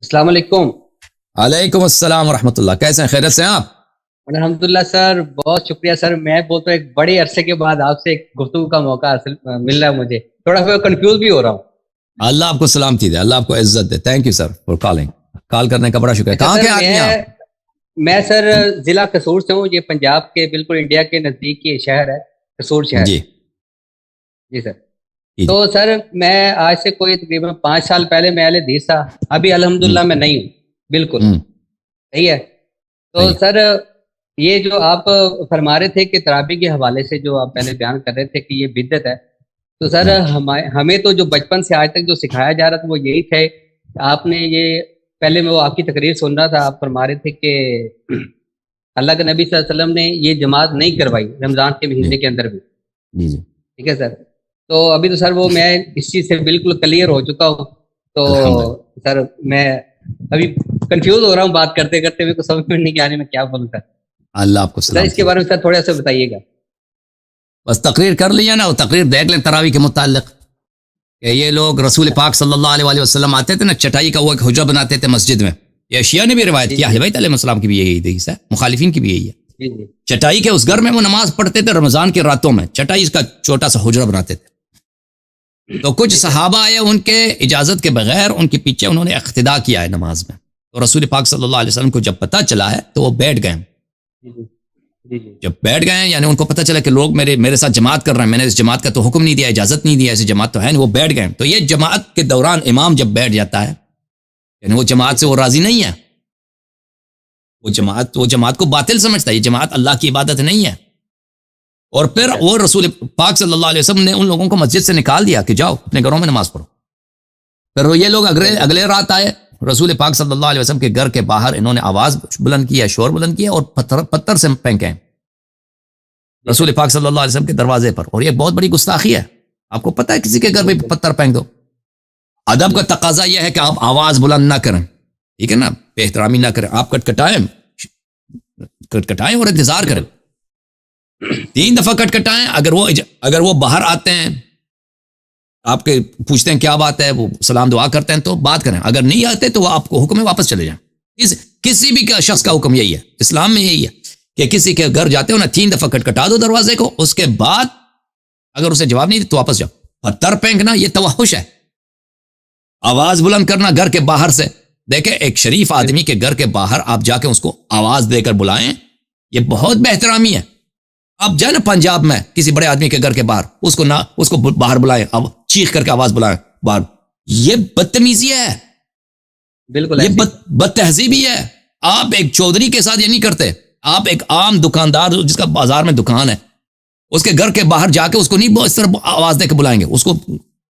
السلام علیکم۔ علیکم السلام ورحمۃ اللہ، کیسے ہیں؟ خیریت سے ہیں آپ؟ الحمدللہ سر، بہت شکریہ سر۔ میں بولتا ہوں ایک بڑے عرصے کے بعد آپ سے ایک گفتگو کا موقع حاصل مل رہا ہے مجھے، تھوڑا سا کنفیوز بھی ہو رہا ہوں۔ اللہ آپ کو سلامتی دے، اللہ آپ کو عزت دے۔ Thank you sir for calling, call کرنے کا بڑا شکریہ۔ کہاں کے آدمی آپ؟ میں سر ضلع قصور سے ہوں، یہ پنجاب کے بالکل انڈیا کے نزدیک یہ شہر ہے، قصور شہر۔ جی جی سر۔ تو سر میں آج سے کوئی تقریباً 5 سال پہلے میں اہل حدیث تھا، ابھی الحمدللہ میں نہیں ہوں بالکل، صحیح ہے۔ تو سر یہ جو آپ فرما رہے تھے کہ تراویح کے حوالے سے جو آپ پہلے بیان کر رہے تھے کہ یہ بدعت ہے، تو سر ہمیں تو جو بچپن سے آج تک جو سکھایا جا رہا تھا وہ یہی تھے۔ آپ نے یہ پہلے میں وہ آپ کی تقریر سن رہا تھا، آپ فرما رہے تھے کہ اللہ کے نبی صلی اللہ علیہ وسلم نے یہ جماعت نہیں کروائی رمضان کے مہینے کے اندر بھی، ٹھیک ہے سر۔ تو ابھی تو سر وہ میں اس چیز سے بالکل کلیئر ہو چکا ہوں، تو سر میں ابھی کنفیوز ہو رہا ہوں بات کرتے کرتے، میرے کو سمجھ میں نہیں آ رہی میں کیا بولوں سر۔ اللہ آپ کو سلام۔ اس کے بارے میں سر تھوڑا سا بتائیے گا۔ بس تقریر کر لیا نا، وہ تقریر دیکھ لیں تراویح کے متعلق کہ یہ لوگ رسول پاک صلی اللہ علیہ وسلم آتے تھے نا، چٹائی کا وہ ایک حجرہ بناتے تھے مسجد میں۔ یہ شیعہ نے بھی روایت کیا، اہل بیت علیہ السلام کی بھی یہی حدیث ہے، مخالفین کی بھی یہی ہے۔ چٹائی کے اس گھر میں وہ نماز پڑھتے تھے رمضان کی راتوں میں، چٹائی کا چھوٹا سا حجرہ بناتے تھے۔ تو کچھ صحابہ آئے، ان کے اجازت کے بغیر ان کے پیچھے انہوں نے اقتداء کیا ہے نماز میں۔ تو رسول پاک صلی اللہ علیہ وسلم کو جب پتہ چلا ہے تو وہ بیٹھ گئے۔ جب بیٹھ گئے یعنی ان کو پتہ چلا کہ لوگ میرے ساتھ جماعت کر رہے ہیں، میں نے اس جماعت کا تو حکم نہیں دیا، اجازت نہیں دیا، ایسی جماعت تو ہے نہیں، وہ بیٹھ گئے۔ تو یہ جماعت کے دوران امام جب بیٹھ جاتا ہے یعنی وہ جماعت سے وہ راضی نہیں ہے، وہ جماعت کو باطل سمجھتا ہے، یہ جماعت اللہ کی عبادت نہیں ہے۔ اور پھر وہ رسول پاک صلی اللہ علیہ وسلم نے ان لوگوں کو مسجد سے نکال دیا کہ جاؤ اپنے گھروں میں نماز پڑھو۔ پھر یہ لوگ اگلے رات آئے، رسول پاک صلی اللہ علیہ وسلم کے گھر کے باہر انہوں نے آواز بلند کیا، شور بلند کیا، اور پتھر سے پھینکے رسول پاک صلی اللہ علیہ وسلم کے دروازے پر۔ اور یہ بہت بڑی گستاخی ہے، آپ کو پتہ ہے کسی کے گھر پہ پتھر پھینک دو۔ ادب کا تقاضا یہ ہے کہ آپ آواز بلند نہ کریں، ٹھیک ہے نا، بے احترامی نہ کریں، آپ کٹکھٹائیں اور انتظار کریں، 3 دفعہ کٹکھٹائیں۔ اگر وہ باہر آتے ہیں، آپ کے پوچھتے ہیں کیا بات ہے، وہ سلام دعا کرتے ہیں تو بات کریں، اگر نہیں آتے تو وہ آپ کو حکم ہے واپس چلے جائیں۔ کسی بھی شخص کا حکم یہی ہے، اسلام میں یہی ہے کہ کسی کے گھر جاتے ہو نا 3 دفعہ کٹکھٹا دو دروازے کو، اس کے بعد اگر اسے جواب نہیں دے تو واپس جاؤ۔ پتھر پھینکنا یہ توحش ہے، آواز بلند کرنا گھر کے باہر سے، دیکھیں ایک شریف آدمی کے گھر کے باہر آپ جا کے اس کو آواز دے کر بلائیں، یہ بہت بے احترامی ہے۔ آپ جائیں نا پنجاب میں کسی بڑے آدمی کے گھر کے باہر، اس کو باہر بلائیں، اب چیخ کر کے آواز بلائیں باہر، یہ بدتمیزی ہے، بالکل یہ بد تہذیبی ہے۔ آپ ایک چودھری کے ساتھ یہ نہیں کرتے، آپ ایک عام دکاندار جس کا بازار میں دکان ہے، اس کے گھر کے باہر جا کے اس کو نہیں اس طرح آواز دے کے بلائیں گے، اس کو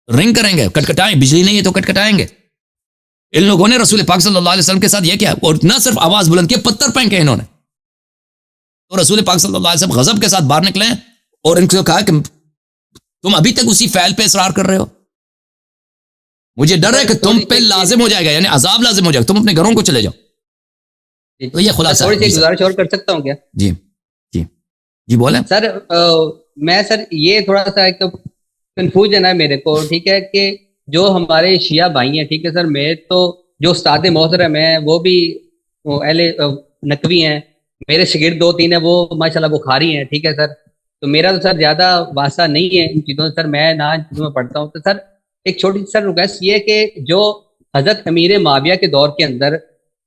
رنگ کریں گے، کٹکھٹائیں، بجلی نہیں ہے تو کٹکھٹائیں گے۔ ان لوگوں نے رسول پاک صلی اللہ علیہ وسلم کے ساتھ یہ کیا، اور نہ صرف آواز بلند کی، پتھر پھینکے انہوں نے۔ تو رسول پاک صلی اللہ علیہ وسلم غضب کے ساتھ باہر نکلے اور ان کو کہا کہ تم ابھی تک اسی فعل پہ اصرار کر رہے ہو، مجھے ڈر ہے کہ تم پہ لازم ہو جائے گا، یعنی عذاب لازم ہو جائے گا، تم اپنے گھروں کو چلے جاؤ۔ تو یہ خلاصہ تھوڑی سی گزارش اور کر سکتا ہوں کیا؟ جی بولیں سر۔ میں سر یہ تھوڑا سا ایک کنفیوژن ہے میرے کو، ٹھیک ہے، کہ جو ہمارے شیعہ بھائی ہیں، ٹھیک ہے سر، میں تو جو استاد محترم ہیں وہ بھی اہل نقوی ہیں، میرے شاگرد 2-3 ہیں وہ ماشاءاللہ بخاری ہیں، ٹھیک ہے سر۔ تو میرا تو سر زیادہ واسطہ نہیں ہے ان چیزوں سے سر، میں نہ ان چیزوں میں پڑھتا ہوں۔ تو سر ایک چھوٹی سی سر ریکویسٹ یہ کہ جو حضرت امیر معاویہ کے دور کے اندر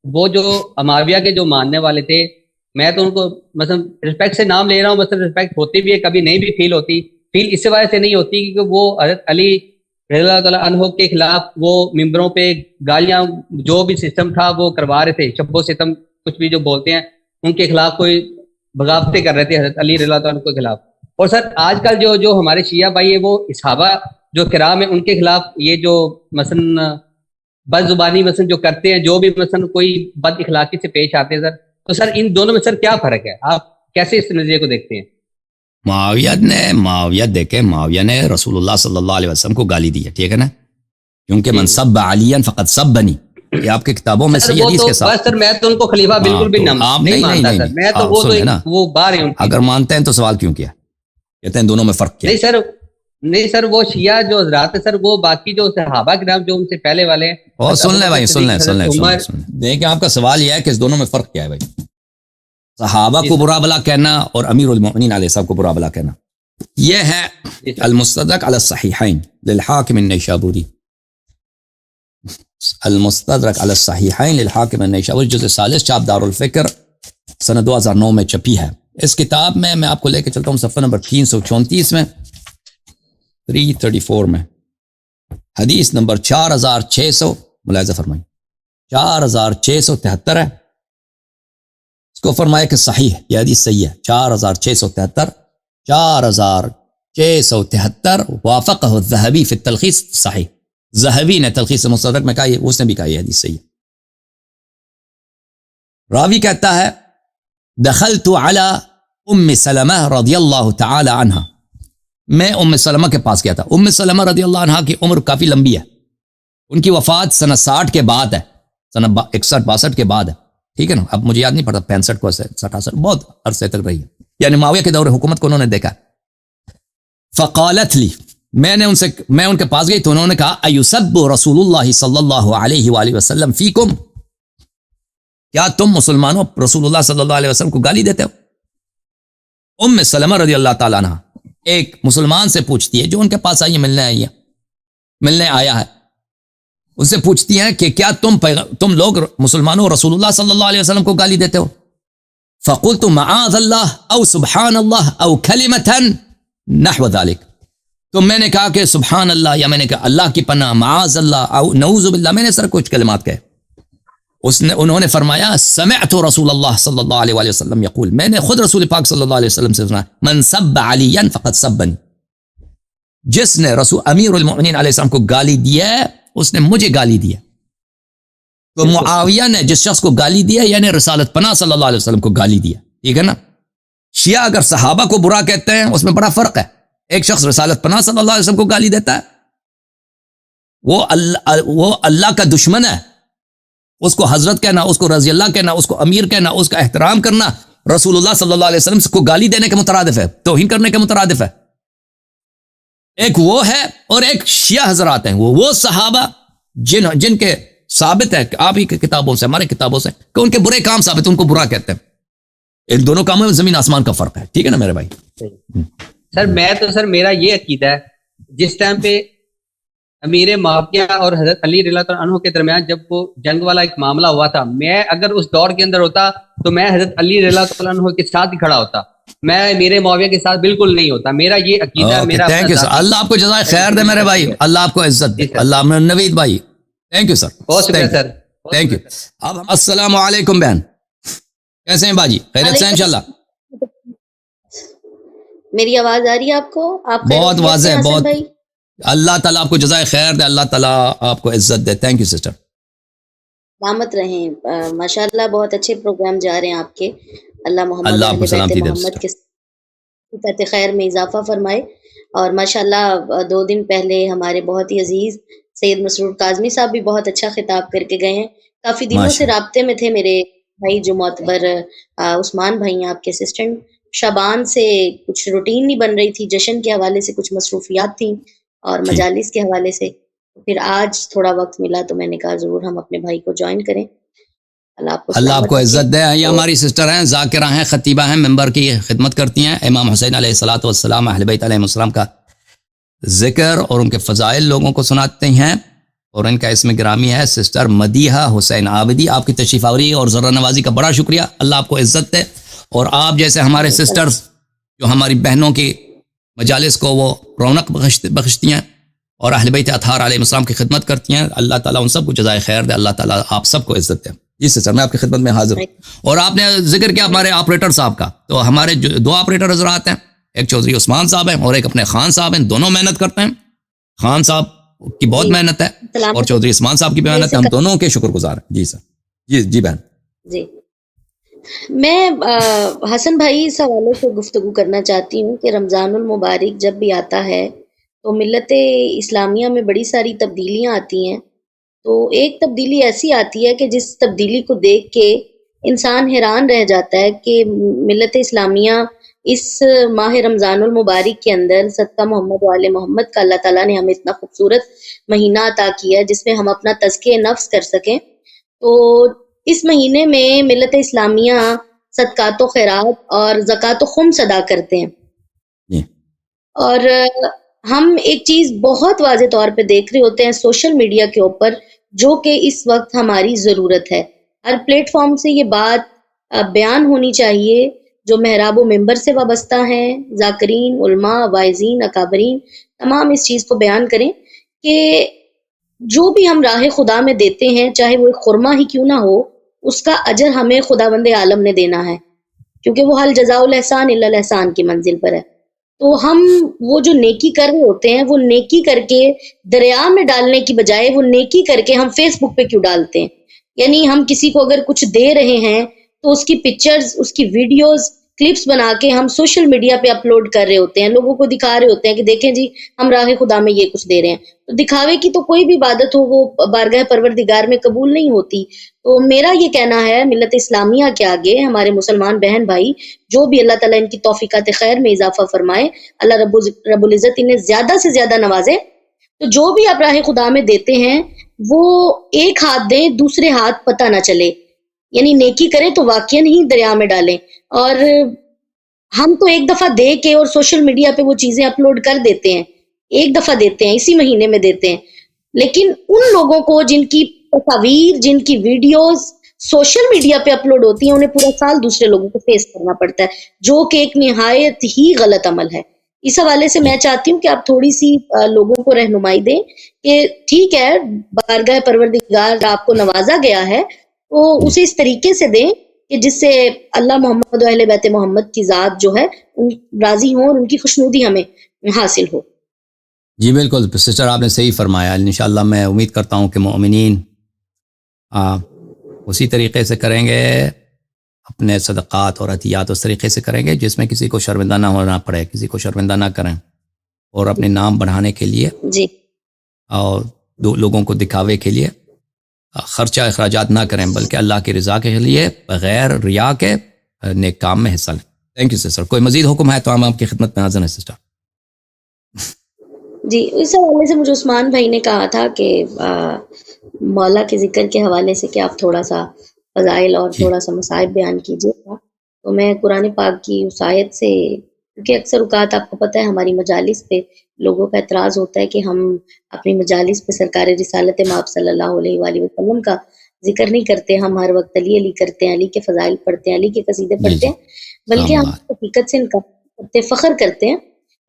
وہ جو معاویہ کے جو ماننے والے تھے، میں تو ان کو مثلا رسپیکٹ سے نام لے رہا ہوں، مثلا رسپیکٹ ہوتی بھی ہے، کبھی نہیں بھی فیل ہوتی، فیل اس وجہ سے نہیں ہوتی کہ وہ حضرت علی رضی اللہ تعالیٰ عنہ کے خلاف وہ ممبروں پہ گالیاں جو بھی سسٹم تھا وہ کروا رہے تھے، شب و ستم کچھ بھی جو بولتے ہیں ان کے خلاف کوئی بغاوتیں کر رہے تھے حضرت علی رضی اللہ عنہ کے خلاف۔ اور سر آج کل جو ہمارے شیعہ بھائی ہیں وہ صحابہ جو کرام ہیں ان کے خلاف یہ جو مثلا بد زبانی مثلا جو کرتے ہیں، جو بھی مثلا کوئی بد اخلاقی سے پیش آتے ہیں سر، تو سر ان دونوں میں سر کیا فرق ہے، آپ کیسے اس نظریے کو دیکھتے ہیں؟ معاویہ نے رسول اللہ صلی اللہ علیہ وسلم کو گالی دی ہے، ٹھیک ہے نا، کیونکہ من سب علیاً فقد سبنی، یہ آپ کے کتابوں میں صحیح حدیث کے ساتھ۔ سر میں تو ان کو خلیفہ بالکل بھی نہیں مانتا سر، میں تو وہ باہر ہیں۔ اگر مانتے ہیں تو سوال کیوں کیا، کہتے ہیں دونوں میں فرق کیا؟ نہیں سر، نہیں سر وہ شیعہ جو حضرات ہے سر وہ باقی جو صحابہ کرام جو ان سے پہلے والے ہیں اور سن لیں بھائی، سن لیں عمر دیکھیں آپ کا سوال یہ ہے کہ اس دونوں میں فرق کیا ہے بھائی؟ صحابہ جی کو سر، برا بلا کہنا اور امیر المؤمنین علیہ السلام کو برا بلا کہنا، یہ ہے جی سر، المستدرک علی الصحیحین للحاکم النیشابوری. المستدرک علی الصحیحین للحاکم النیشابوری جزء ثالث، چاپ دار الفکر، سنہ 2009 میں چھپی ہے. اس کتاب میں آپ کو لے کے چلتا ہوں صفحہ نمبر 334 میں، 334 میں حدیث نمبر 4600 ملاحظہ فرمائیں 4673 ہے. اس کو فرمایا کہ صحیح، یہ حدیث صحیح ہے. 4673 4673 وافقہ الذہبی فی التلخیص صحیح. ذہبی نے تلخیص مستدرک میں کہا، اس نے بھی کہا یہ حدیث صحیح ہے. راوی کہتا ہے دخلت علی ام سلمہ رضی اللہ تعالی عنہ، میں ام سلمہ کے پاس گیا تھا. ام سلمہ رضی اللہ عنہ کی عمر کافی لمبی ہے، ان کی وفات سنہ 60 کے بعد ہے، سنہ 61-62 کے بعد ہے، ٹھیک ہے نا. اب مجھے یاد نہیں پڑتا 65 کو 67 بہت عرصے تک رہی ہے، یعنی معاویہ کے دور حکومت کو انہوں نے دیکھا. فقالت لی، میں ان کے پاس گئی تو انہوں نے کہا ایسب رسول اللہ صلی اللہ علیہ وآلہ وسلم فیکم، کیا تم مسلمانوں رسول اللہ صلی اللہ علیہ وسلم کو گالی دیتے ہو؟ ام سلمہ رضی اللہ تعالیٰ عنہ ایک مسلمان سے پوچھتی ہے جو ان کے پاس ملنے آیا ہے، ان سے پوچھتی ہیں کہ کیا تم لوگ مسلمانوں رسول اللہ صلی اللہ علیہ وسلم کو گالی دیتے ہو؟ فقلت معاذ اللہ او سبحان اللہ او کلمۃ نحو ذلك، تو میں نے کہا کہ سبحان اللہ، یا میں نے کہا اللہ کی پناہ، معاذ اللہ او نعوذ باللہ، میں نے سر کچھ کلمات کہے. انہوں نے فرمایا سمعت رسول اللہ صلی اللہ علیہ وآلہ وسلم یقول، میں نے خود رسول پاک صلی اللہ علیہ وسلم سے سنا من سب علیا فقد سبنی، جس نے رسول امیر المؤمنین علیہ السلام کو گالی دیا اس نے مجھے گالی دیا. تو معاویہ نے جس شخص کو گالی دیا یعنی رسالت پناہ صلی اللہ علیہ وسلم کو گالی دیا، ٹھیک ہے نا. شیعہ اگر صحابہ کو برا کہتے ہیں اس میں بڑا فرق ہے. ایک شخص رسالت پناہ صلی اللہ علیہ وسلم کو گالی دیتا ہے وہ اللہ کا دشمن ہے، اس کو حضرت کہنا، اس کو رضی اللہ کہنا، اس کو امیر کہنا، اس کا احترام کرنا رسول اللہ صلی اللہ علیہ وسلم کو گالی دینے کے مترادف ہے، توہین کرنے کے مترادف ہے. ایک وہ ہے اور ایک شیعہ حضرات ہیں، وہ صحابہ جن کے ثابت ہے کہ آپ ہی کی کتابوں سے، ہمارے کتابوں سے، کہ ان کے برے کام ثابت، ان کو برا کہتے ہیں. ان دونوں کاموں میں زمین آسمان کا فرق ہے، ٹھیک ہے نا میرے بھائی. سر میں تو سر میرا یہ عقیدہ ہے جس ٹائم پہ امیر معاویہ اور حضرت علی رضی اللہ عنہ کے درمیان جب وہ جنگ والا ایک معاملہ ہوا تھا، میں اگر اس دور کے اندر ہوتا تو میں حضرت علی رضی اللہ عنہ کے ساتھ ہی کھڑا ہوتا، میں امیر معاویہ کے ساتھ بالکل نہیں ہوتا. میرا یہ عقیدہ ہے. میرا تھینک یو سر، اللہ آپ کو جزائے خیر دے میرے بھائی، اللہ آپ کو عزت دے، اللہ نوید بھائی تھینک یو سر، بہت شکریہ سر، تھینک یو. اب السلام علیکم بہن، کیسے ہیں باجی؟ خیریت سے انشاءاللہ؟ میری آواز آ رہی ہے آپ کو؟ آپ بہت واضح ہے، بہت. بھائی اللہ تعالیٰ آپ کو جزائے خیر دے، اللہ تعالیٰ آپ کو عزت دے. Thank you sister. سلامت رہیں، ماشاءاللہ بہت اچھے پروگرام جا رہے ہیں آپ کے. اللہ محمد اللہ آپ کو سلامتی دے محمد کے صحت خیر میں اضافہ فرمائے. اور ماشاءاللہ 2 دن پہلے ہمارے بہت ہی عزیز سید مسرور کاظمی صاحب بھی بہت اچھا خطاب کر کے گئے ہیں. کافی دنوں سے رابطے میں تھے میرے بھائی جو معتبر عثمان بھائی ہیں، آپ کے اسسٹنٹ. شابان سے کچھ روٹین نہیں بن رہی تھی، جشن کے حوالے سے کچھ مصروفیات تھیں اور مجالس کے حوالے سے. پھر آج تھوڑا وقت ملا تو میں نے کہا ضرور ہم اپنے بھائی کو جوائن کریں. اللہ آپ کو عزت دے. یہ ہماری سسٹر ہیں، ذاکرہ ہیں، خطیبہ ہیں، ممبر کی خدمت کرتی ہیں. امام حسین علیہ الصلوۃ والسلام، اہل بیت علیہ السلام کا ذکر اور ان کے فضائل لوگوں کو سناتے ہیں، اور ان کا اسم گرامی ہے سسٹر مدیحہ حسین عابدی. آپ کی تشریف آوری اور ذرہ نوازی کا بڑا شکریہ، اللہ آپ کو عزت دے. اور آپ جیسے ہمارے سسٹرز جو ہماری بہنوں کی مجالس کو وہ رونق بخشتی ہیں اور اہل بیت اطہار علیہ السلام کی خدمت کرتی ہیں، اللہ تعالیٰ ان سب کو جزائے خیر دے، اللہ تعالیٰ آپ سب کو عزت دے. جی سر، میں آپ کی خدمت میں حاضر ہوں. اور آپ نے ذکر کیا ہمارے آپریٹر صاحب کا، تو ہمارے 2 آپریٹر حضرات ہیں، ایک چودھری عثمان صاحب ہیں اور ایک اپنے خان صاحب ہیں. دونوں محنت کرتے ہیں، خان صاحب کی بہت محنت ہے اور چودھری عثمان صاحب کی بھی محنت ہے، ہم دونوں کے شکر گزار ہیں. جی سر. جی بہن. جی میں حسن بھائی اس حوالے سے گفتگو کرنا چاہتی ہوں کہ رمضان المبارک جب بھی آتا ہے تو ملت اسلامیہ میں بڑی ساری تبدیلیاں آتی ہیں. تو ایک تبدیلی ایسی آتی ہے کہ جس تبدیلی کو دیکھ کے انسان حیران رہ جاتا ہے کہ ملت اسلامیہ اس ماہ رمضان المبارک کے اندر صدقہ محمد و آل محمد کا اللہ تعالیٰ نے ہمیں اتنا خوبصورت مہینہ عطا کیا ہے جس میں ہم اپنا تزکیہ نفس کر سکیں. تو اس مہینے میں ملت اسلامیہ صدقات و خیرات اور زکوٰۃ و خمس ادا کرتے ہیں. جی. اور ہم ایک چیز بہت واضح طور پہ دیکھ رہے ہوتے ہیں سوشل میڈیا کے اوپر، جو کہ اس وقت ہماری ضرورت ہے. ہر پلیٹ فارم سے یہ بات بیان ہونی چاہیے جو محراب و ممبر سے وابستہ ہیں، ذاکرین، علماء، واعظین، اکابرین، تمام اس چیز کو بیان کریں کہ جو بھی ہم راہ خدا میں دیتے ہیں، چاہے وہ ایک خرمہ ہی کیوں نہ ہو، اس کا اجر ہمیں خداوند عالم نے دینا ہے، کیونکہ وہ حل جزاء الاحسان الا الاحسان کی منزل پر ہے. تو ہم وہ جو نیکی کر رہے ہوتے ہیں، وہ نیکی کر کے دریا میں ڈالنے کی بجائے وہ نیکی کر کے ہم فیس بک پہ کیوں ڈالتے ہیں؟ یعنی ہم کسی کو اگر کچھ دے رہے ہیں تو اس کی پکچرز، اس کی ویڈیوز، کلپس بنا کے ہم سوشل میڈیا پہ اپلوڈ کر رہے ہوتے ہیں، لوگوں کو دکھا رہے ہوتے ہیں کہ دیکھیں جی ہم راہ خدا میں یہ کچھ دے رہے ہیں. تو دکھاوے کی تو کوئی بھی عبادت ہو وہ بارگاہ پروردگار میں قبول نہیں ہوتی. تو میرا یہ کہنا ہے ملت اسلامیہ کے آگے، ہمارے مسلمان بہن بھائی، جو بھی اللہ تعالیٰ ان کی توفیقات خیر میں اضافہ فرمائے، اللہ رب العزت انہیں زیادہ سے زیادہ نوازے. تو جو بھی آپ راہ خدا میں دیتے ہیں وہ ایک ہاتھ دیں، دوسرے ہاتھ پتہ نہ چلے. یعنی نیکی کریں تو واقعاً ہی دریا میں ڈالیں. اور ہم تو ایک دفعہ دے کے اور سوشل میڈیا پہ وہ چیزیں اپلوڈ کر دیتے ہیں، ایک دفعہ دیتے ہیں، اسی مہینے میں دیتے ہیں. لیکن ان لوگوں کو جن کی تصاویر، جن کی ویڈیوز سوشل میڈیا پہ اپلوڈ ہوتی ہیں، انہیں پورا سال دوسرے لوگوں کو فیس کرنا پڑتا ہے، جو کہ ایک نہایت ہی غلط عمل ہے. اس حوالے سے میں چاہتی ہوں کہ آپ تھوڑی سی لوگوں کو رہنمائی دیں کہ ٹھیک ہے، بارگاہ پروردگار آپ کو نوازا گیا ہے تو اسے اس طریقے سے دیں کہ جس سے اللہ محمد و اہل بیت محمد کی ذات جو ہے راضی ہوں اور ان کی خوشنودی ہمیں حاصل ہو. جی بالکل سسٹر، آپ نے صحیح فرمایا. انشاءاللہ میں امید کرتا ہوں کہ مومنین اسی طریقے سے کریں گے، اپنے صدقات اور عطیات اس طریقے سے کریں گے جس میں کسی کو شرمندہ نہ ہونا پڑے، کسی کو شرمندہ نہ کریں، اور اپنے نام بڑھانے کے لیے جی اور لوگوں کو دکھاوے کے لیے خرچہ اخراجات نہ کریں، بلکہ اللہ کی رضا کے لیے بغیر ریا کے نیک کام میں حصہ لیں. Thank you sister. کوئی مزید حکم ہے تو ہم آپ کی خدمت میں حاضر ہیں سسٹر. جی، اس حوالے سے مجھے عثمان بھائی نے کہا تھا کہ مولا کے ذکر کے حوالے سے کہ آپ تھوڑا سا فضائل اور تھوڑا سا مصائب بیان کیجیے گا. تو میں قرآن پاک کی اس آیت سے، کیونکہ اکثر اوقات آپ کو پتہ ہے ہماری مجالس پہ لوگوں کا اعتراض ہوتا ہے کہ ہم اپنی مجالس پہ سرکار رسالت مآب صلی اللہ علیہ وآلہ وسلم کا ذکر نہیں کرتے. ہم ہر وقت علی علی کرتے ہیں، علی کے فضائل پڑھتے ہیں، علی کے قصیدے پڑھتے ہیں، بلکہ ہم حقیقت سے ان کا فخر کرتے ہیں.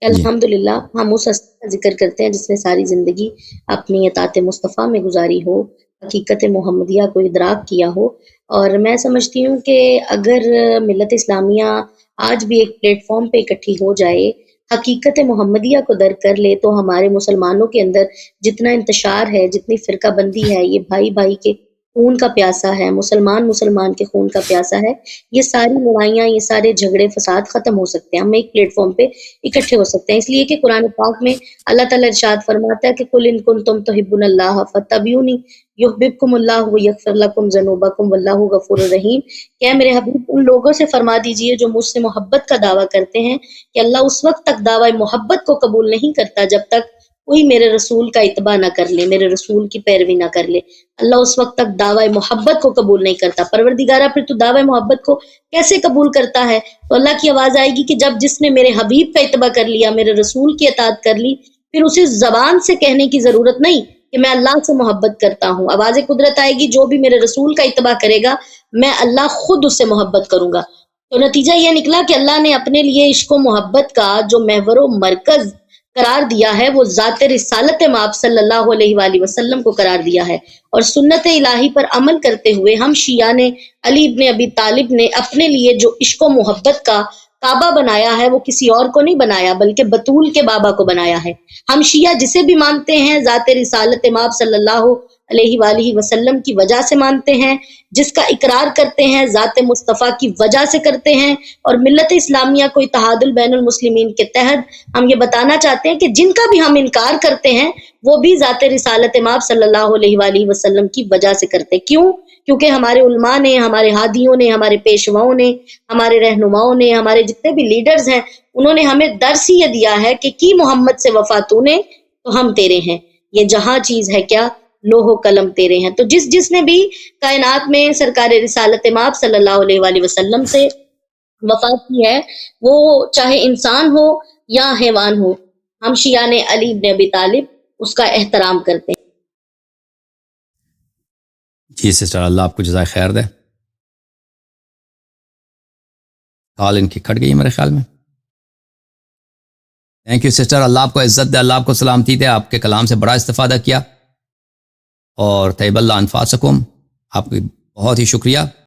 الحمدللہ ہم اس ہستی کا ذکر کرتے ہیں جس نے ساری زندگی اپنی اطاعت مصطفیٰ میں گزاری ہو، حقیقت محمدیہ کو ادراک کیا ہو. اور میں سمجھتی ہوں کہ اگر ملت اسلامیہ آج بھی ایک پلیٹ فارم پہ اکٹھی ہو جائے، حقیقت محمدیہ کو درک کر لے، تو ہمارے مسلمانوں کے اندر جتنا انتشار ہے، جتنی فرقہ بندی ہے، یہ بھائی بھائی کے خون کا پیاسا ہے، مسلمان کے خون کا پیاسا ہے، یہ ساری لڑائیاں، یہ سارے جھگڑے فساد ختم ہو سکتے ہیں. ہم ایک پلیٹ فارم پہ اکٹھے ہو سکتے ہیں. اس لیے کہ قرآن پاک میں اللہ تعالیٰ ارشاد فرماتا ہے کہ قل ان کنتم تحبون اللہ فاتبعونی یحببکم اللہ ویغفر لکم ذنوبکم واللہ غفور رحیم. کہ میرے حبیب ان لوگوں سے فرما دیجئے جو مجھ سے محبت کا دعویٰ کرتے ہیں کہ اللہ اس وقت تک دعوی محبت کو قبول نہیں کرتا جب تک کوئی میرے رسول کا اتباع نہ کر لے، میرے رسول کی پیروی نہ کر لے. اللہ اس وقت تک دعوی محبت کو قبول نہیں کرتا. پروردگارہ پھر تو دعوی محبت کو کیسے قبول کرتا ہے؟ تو اللہ کی آواز آئے گی کہ جب جس نے میرے حبیب کا اتباع کر لیا، میرے رسول کی اطاعت کر لی، پھر اسے زبان سے کہنے کی ضرورت نہیں کہ میں اللہ سے محبت کرتا ہوں. آواز قدرت آئے گی، جو بھی میرے رسول کا اتباع کرے گا میں اللہ خود اس سے محبت کروں گا. تو نتیجہ یہ نکلا کہ اللہ نے اپنے لیے عشق و محبت کا جو محور و مرکز قرار دیا ہے وہ ذات رسالت مآب صلی اللہ علیہ وآلہ وسلم کو قرار دیا ہے. اور سنت الہی پر عمل کرتے ہوئے ہم شیعہ نے، علی ابن ابی طالب نے اپنے لیے جو عشق و محبت کا کعبہ بنایا ہے وہ کسی اور کو نہیں بنایا بلکہ بطول کے بابا کو بنایا ہے. ہم شیعہ جسے بھی مانتے ہیں ذات رسالت مآب صلی اللہ علیہ وآلہ وسلم کی وجہ سے مانتے ہیں، جس کا اقرار کرتے ہیں ذات مصطفیٰ کی وجہ سے کرتے ہیں. اور ملت اسلامیہ کو اتحاد البین المسلمین کے تحت ہم یہ بتانا چاہتے ہیں کہ جن کا بھی ہم انکار کرتے ہیں وہ بھی ذات رسالت مآب صلی اللہ علیہ وآلہ وسلم کی وجہ سے کرتے. کیوں؟ کیونکہ ہمارے علماء نے، ہمارے ہادیوں نے، ہمارے پیشواؤں نے، ہمارے رہنماؤں نے، ہمارے جتنے بھی لیڈرز ہیں، انہوں نے ہمیں درس یہ دیا ہے کہ کی محمد سے وفا تو نے تو ہم تیرے ہیں، یہ جہاں چیز ہے کیا لوح و قلم تیرے ہیں۔ تو جس نے بھی کائنات میں سرکار رسالت مآب صلی اللہ علیہ وآلہ وسلم سے وفات کی ہے، وہ چاہے انسان ہو یا حیوان ہو، ہم شیعان علی بن ابی طالب اس کا احترام کرتے ہیں۔ جی سسٹر، اللہ آپ کو جزائے خیر دے۔ کال ان کی کٹ گئی میرے خیال میں۔ تھینک یو سسٹر، اللہ آپ کو عزت دے، اللہ آپ کو سلامتی دے، آپ کے کلام سے بڑا استفادہ کیا، اور طیب اللہ انفاسکم، آپ کی بہت ہی شکریہ۔